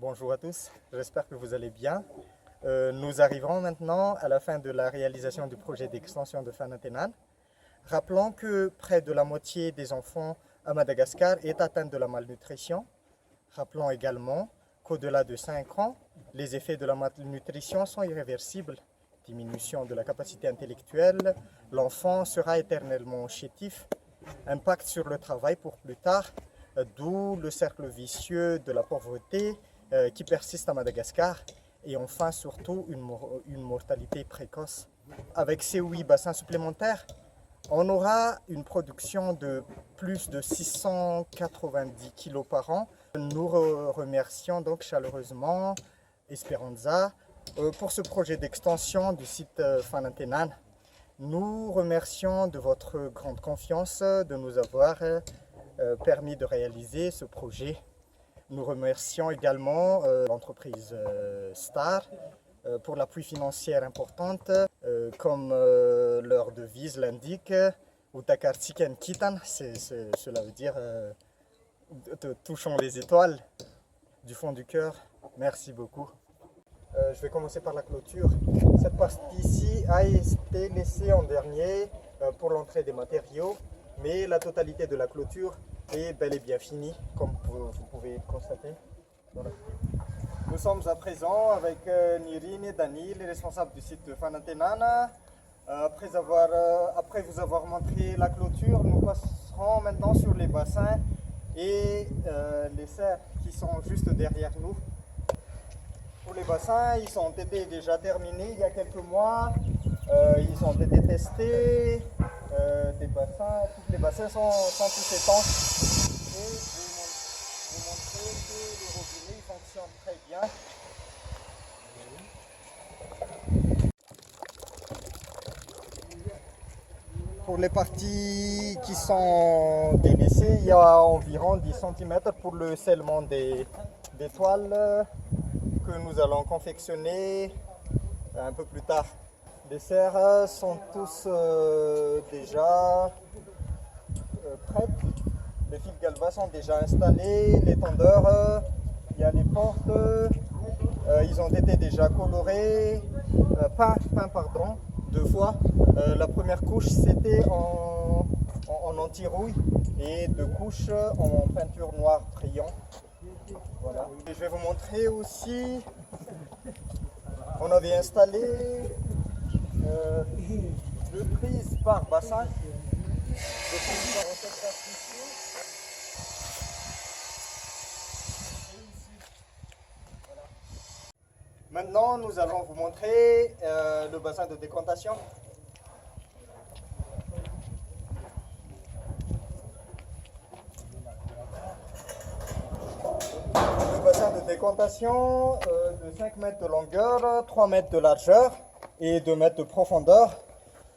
Bonjour à tous, j'espère que vous allez bien. Nous arriverons maintenant à la fin de la réalisation du projet d'extension de Fanatenan. Rappelons que près de la moitié des enfants à Madagascar est atteinte de la malnutrition. Rappelons également qu'au-delà de 5 ans, les effets de la malnutrition sont irréversibles. Diminution de la capacité intellectuelle, l'enfant sera éternellement chétif, impact sur le travail pour plus tard, d'où le cercle vicieux de la pauvreté qui persiste à Madagascar, et enfin surtout une mortalité précoce. Avec ces 8 bassins supplémentaires, on aura une production de plus de 690 kg par an. Nous remercions donc chaleureusement Esperanza pour ce projet d'extension du site Fanatenan. Nous remercions de votre grande confiance de nous avoir permis de réaliser ce projet. Nous remercions également l'entreprise Star pour l'appui financier important, comme leur devise l'indique, Utakartiken Kitan, cela veut dire touchons les étoiles du fond du cœur. Merci beaucoup. Je vais commencer par la clôture. Cette partie-ci a été laissée en dernier pour l'entrée des matériaux, mais la totalité de la clôture est bel et bien finie, comme vous pouvez constater. Voilà. Nous sommes à présent avec Nirine et Dani, les responsables du site Fanatenan. Après vous avoir montré la clôture, nous passerons maintenant sur les bassins et les serres qui sont juste derrière nous. Pour les bassins, ils ont été déjà terminés il y a quelques mois. Ils ont été testés. Tous les bassins sont tous étanches. Et je vais vous montrer que le robinet fonctionne très bien. Pour les parties qui sont délaissées, il y a environ 10 cm pour le scellement des toiles que nous allons confectionner un peu plus tard. Les serres sont tous déjà prêtes. Les fils galva sont déjà installés, les tendeurs, il y a les portes, ils ont été déjà colorés, peints 2 fois. La première couche c'était en anti-rouille et 2 couches en peinture noire brillant. Voilà. Et je vais vous montrer aussi, on avait installé 2 prises par bassin. Voilà. Maintenant, nous allons vous montrer le bassin de décantation. De décantation de 5 mètres de longueur, 3 mètres de largeur et 2 mètres de profondeur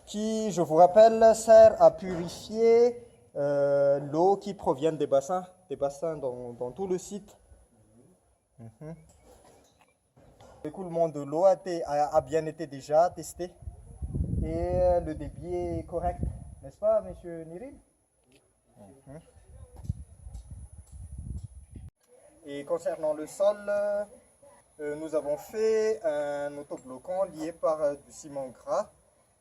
qui, je vous rappelle, sert à purifier l'eau qui provient des bassins dans tout le site. L'écoulement de l'eau a bien été déjà testé et le débit est correct, n'est-ce pas, monsieur Niril? Et concernant le sol, nous avons fait un autobloquant lié par du ciment gras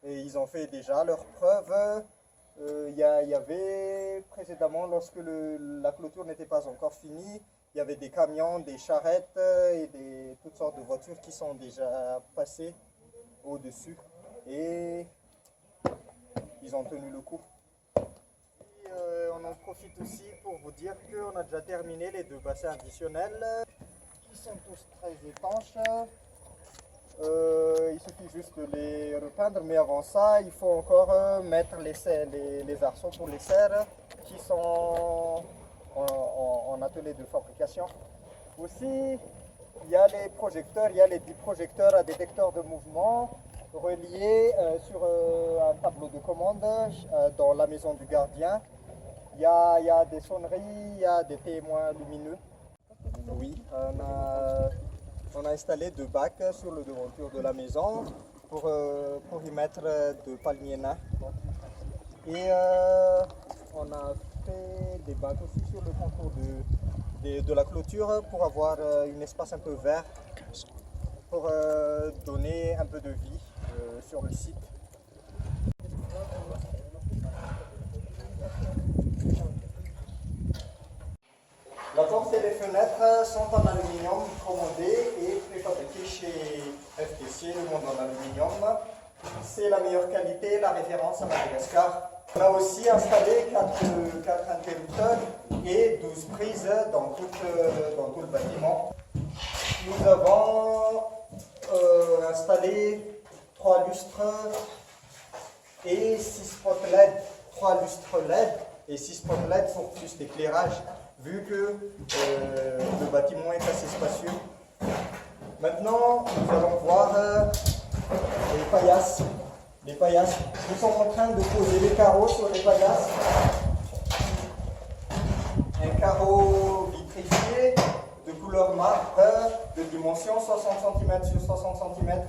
et ils ont fait déjà leurs preuves. Il y avait précédemment, lorsque la clôture n'était pas encore finie, il y avait des camions, des charrettes et toutes sortes de voitures qui sont déjà passées au-dessus et ils ont tenu le coup. On en profite aussi pour vous dire qu'on a déjà terminé les 2 bassins additionnels qui sont tous très étanches. Il suffit juste de les repeindre, mais avant ça, il faut encore mettre les arceaux pour les serres qui sont en atelier de fabrication. Aussi, il y a les projecteurs, il y a les 10 projecteurs à détecteur de mouvement reliés sur un tableau de commande dans la maison du gardien. Il y a des sonneries, il y a des témoins lumineux. Oui, on a installé 2 bacs sur le devanture de la maison pour y mettre de palmiers nains. Et on a fait des bacs aussi sur le contour de la clôture pour avoir un espace un peu vert, pour donner un peu de vie sur le site. La porte et les fenêtres sont en aluminium commandé et préfabriqué chez FTC, le monde en aluminium. C'est la meilleure qualité, la référence à Madagascar. On a aussi installé 4 interrupteurs et 12 prises dans tout le bâtiment. Nous avons installé 3 lustres et 6 spots LED. 3 lustres LED et 6 spots LED pour plus d'éclairage, vu que le bâtiment est assez spacieux. Maintenant, nous allons voir les paillasses. Nous sommes en train de poser les carreaux sur les paillasses. Un carreau vitrifié de couleur marbre de dimension 60 cm sur 60 cm.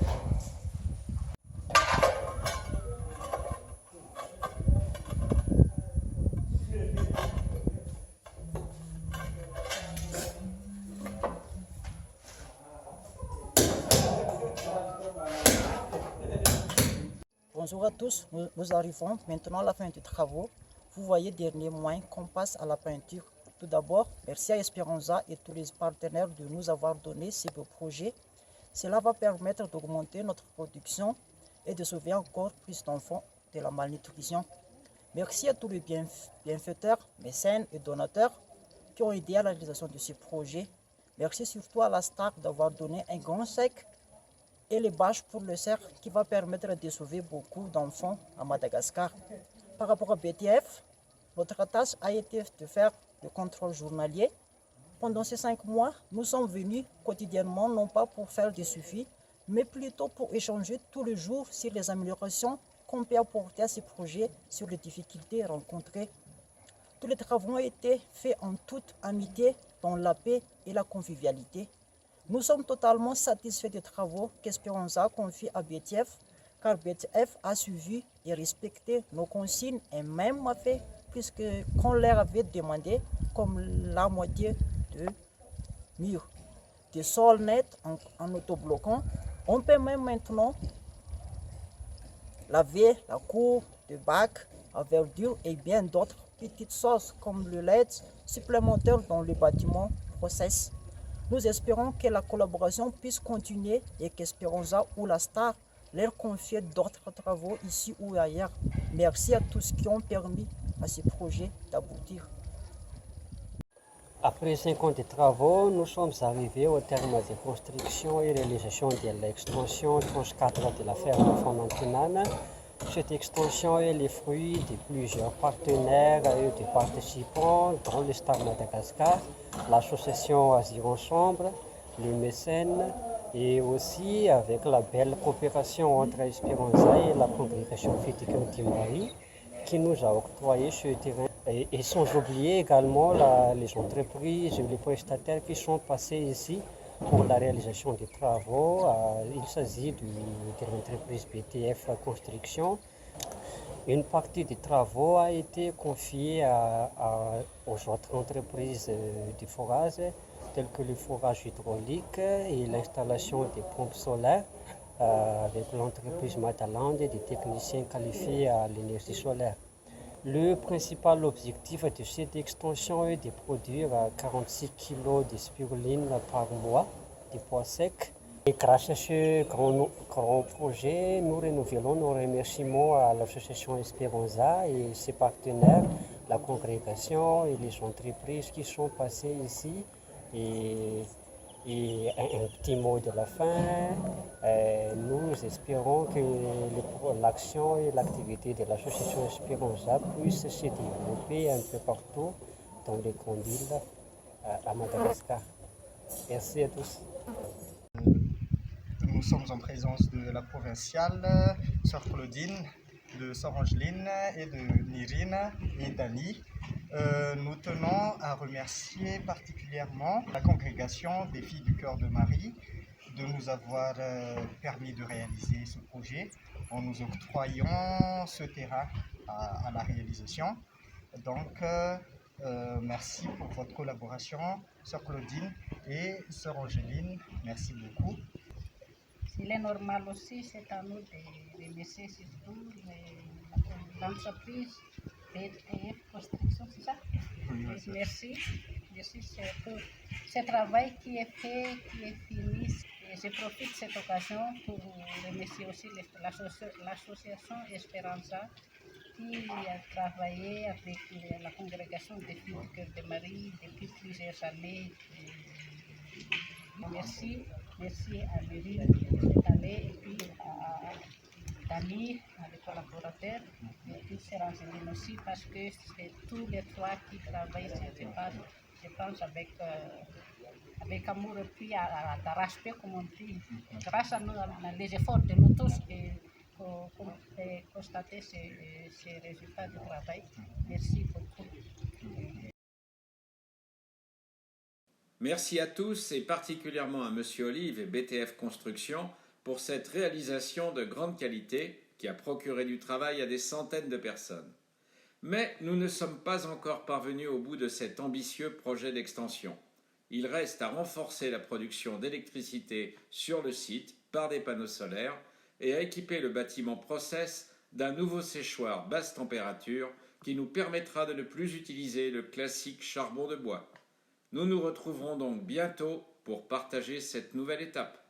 Bonjour à tous, nous arrivons maintenant à la fin des travaux. Vous voyez dernier mois qu'on passe à la peinture. Tout d'abord, merci à Esperanza et tous les partenaires de nous avoir donné ces beaux projets. Cela va permettre d'augmenter notre production et de sauver encore plus d'enfants de la malnutrition. Merci à tous les bienfaiteurs, mécènes et donateurs qui ont aidé à la réalisation de ces projets. Merci surtout à la STAR d'avoir donné un grand chèque et les bâches pour le cerf qui va permettre de sauver beaucoup d'enfants à Madagascar. Par rapport à BTF, notre tâche a été de faire le contrôle journalier. Pendant ces 5 mois, nous sommes venus quotidiennement, non pas pour faire des suivis, mais plutôt pour échanger tous les jours sur les améliorations qu'on peut apporter à ces projets, sur les difficultés rencontrées. Tous les travaux ont été faits en toute amitié, dans la paix et la convivialité. Nous sommes totalement satisfaits des travaux qu'Esperanza confie à BTF, car BTF a suivi et respecté nos consignes et même a fait plus qu'on leur avait demandé, comme la moitié de murs, des sols nets en autobloquant. On peut même maintenant laver la cour de bac à verdure et bien d'autres petites choses comme le LED supplémentaire dans le bâtiment process. Nous espérons que la collaboration puisse continuer et qu'Esperanza ou la STAR leur confie d'autres travaux ici ou ailleurs. Merci à tous qui ont permis à ces projets d'aboutir. Après 5 ans de travaux, nous sommes arrivés au terme de construction et réalisation de l'extension tranche 4 de la ferme Fanantenane. Cette extension est le fruit de plusieurs partenaires et de participants, dont le Star Madagascar, l'association Azir Ensemble, les mécènes, et aussi avec la belle coopération entre Esperanza et la congrégation Féticum Timari, qui nous a octroyé ce terrain. Et sans oublier également les entreprises et les prestataires qui sont passés ici pour la réalisation des travaux. Il s'agit de l'entreprise BTF Construction. Une partie des travaux a été confiée aux autres entreprises de forage, telles que le forage hydraulique et l'installation des pompes solaires, avec l'entreprise Mataland et des techniciens qualifiés à l'énergie solaire. Le principal objectif de cette extension est de produire 46 kg de spiruline par mois de pois secs. Et grâce à ce grand projet, nous renouvelons nos remerciements à l'association Esperanza et ses partenaires, la congrégation et les entreprises qui sont passées ici. Et un petit mot de la fin, nous espérons que l'action et l'activité de l'association Esperanza puissent se développer un peu partout dans les grandes villes à Madagascar. Merci à tous. Nous sommes en présence de la provinciale, Sœur Claudine, de Sœur Angeline et de Nirine et d'Annie. Nous tenons à remercier particulièrement la congrégation des Filles du Cœur de Marie de nous avoir permis de réaliser ce projet en nous octroyant ce terrain à la réalisation. Donc, Merci pour votre collaboration, sœur Claudine et sœur Angéline. Merci beaucoup. S'il est normal aussi, c'est à nous de remercier surtout l'entreprise BTF Construction, c'est ça? Oui, Merci. Merci pour ce travail qui est fait, qui est fini. Et je profite de cette occasion pour remercier aussi l'association Esperanza qui a travaillé avec la congrégation des filles du Cœur de Marie depuis plusieurs années. Merci à Mérine d'être allée et puis à Dani, à les collaborateurs, et puis c'est Angéline aussi parce que c'est tous les trois qui travaillent, je pense avec amour et puis d'arrache-pied, comme on dit, grâce à nous, les efforts de nous tous et constater ces résultats du travail. Merci beaucoup. Merci à tous et particulièrement à Monsieur Olive et BTF Construction pour cette réalisation de grande qualité qui a procuré du travail à des centaines de personnes. Mais nous ne sommes pas encore parvenus au bout de cet ambitieux projet d'extension. Il reste à renforcer la production d'électricité sur le site par des panneaux solaires et à équiper le bâtiment Process d'un nouveau séchoir basse température qui nous permettra de ne plus utiliser le classique charbon de bois. Nous nous retrouverons donc bientôt pour partager cette nouvelle étape.